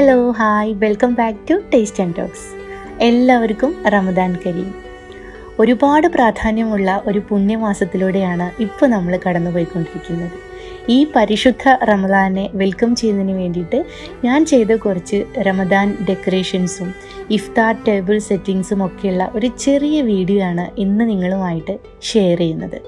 Hello hi welcome back to taste and talks. എല്ലാവർക്കും റമദാൻ കരീം. ഒരുപാട് പ്രാധാന്യമുള്ള ഒരു പുണ്യമാസത്തിലൂടെയാണ് ഇപ്പോൾ നമ്മൾ കടന്നുപോയിക്കൊണ്ടിരിക്കുന്നത്. ഈ പരിശുദ്ധ റമദാനെ വെൽക്കം ചെയ്യുന്നതിന് വേണ്ടിയിട്ട് ഞാൻ ചെയ്ത കുറച്ച് റമദാൻ ഡെക്കറേഷൻസും ഇഫ്താർ ടേബിൾ സെറ്റിങ്സും ഒക്കെയുള്ള ഒരു ചെറിയ വീഡിയോ ആണ് ഇന്ന് നിങ്ങളുമായിട്ട് ഷെയർ ചെയ്യുന്നത്.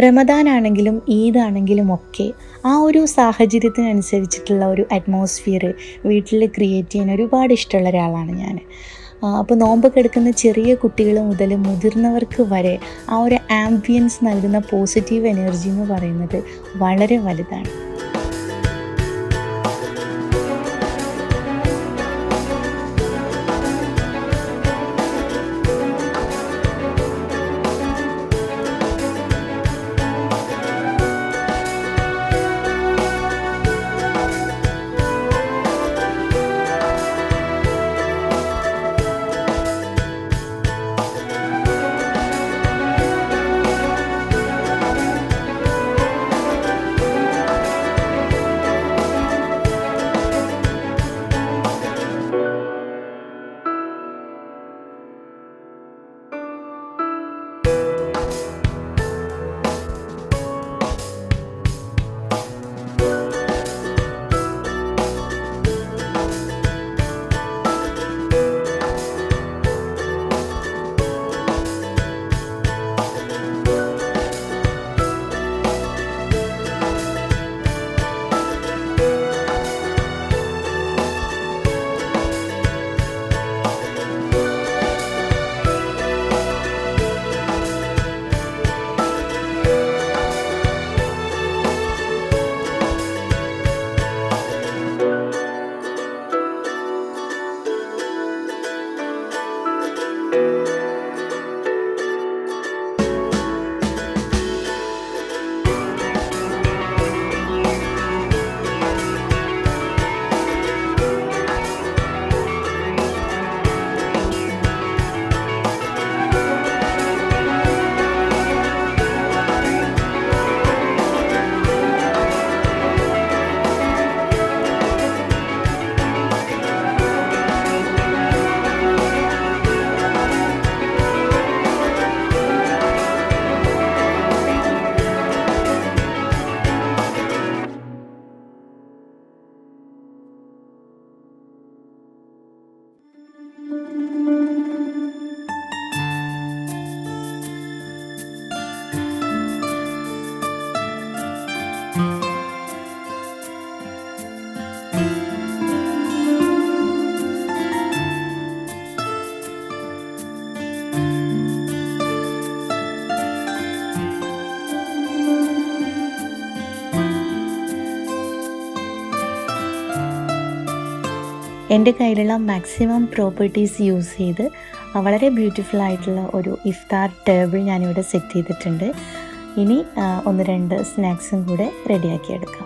റമദാൻ ആണെങ്കിലും ഈദ് ആണെങ്കിലും ഒക്കെ ആ ഒരു സാഹചര്യത്തിനനുസരിച്ചിട്ടുള്ള ഒരു അറ്റ്മോസ്ഫിയർ വീട്ടിൽ ക്രിയേറ്റ് ചെയ്യാൻ ഒരുപാട് ഇഷ്ടമുള്ള ഒരാളാണ് ഞാൻ. അപ്പോൾ നോമ്പൊക്കെ എടുക്കുന്ന ചെറിയ കുട്ടികൾ മുതൽ മുതിർന്നവർക്ക് വരെ ആ ഒരു ആംബിയൻസ് നൽകുന്ന പോസിറ്റീവ് എനർജി എന്ന് പറയുന്നത് വളരെ വലുതാണ്. എൻ്റെ കയ്യിലുള്ള മാക്സിമം പ്രോപ്പർട്ടീസ് യൂസ് ചെയ്ത് വളരെ ബ്യൂട്ടിഫുൾ ആയിട്ടുള്ള ഒരു ഇഫ്താർ ടേബിൾ ഞാനിവിടെ സെറ്റ് ചെയ്തിട്ടുണ്ട്. ഇനി 1-2 സ്നാക്സും കൂടെ റെഡിയാക്കിയെടുക്കാം.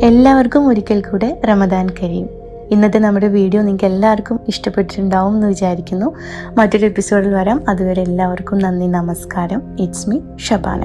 എല്ലാവർക്കും ഒരിക്കൽ കൂടെ റമദാൻ കരീം. ഇന്നത്തെ നമ്മുടെ വീഡിയോ നിങ്ങൾക്ക് എല്ലാവർക്കും ഇഷ്ടപ്പെട്ടിട്ടുണ്ടാവും എന്ന് വിചാരിക്കുന്നു. മറ്റൊരു എപ്പിസോഡിൽ വരാം. അതുവരെ എല്ലാവർക്കും നന്ദി, നമസ്കാരം. It's me Shabana.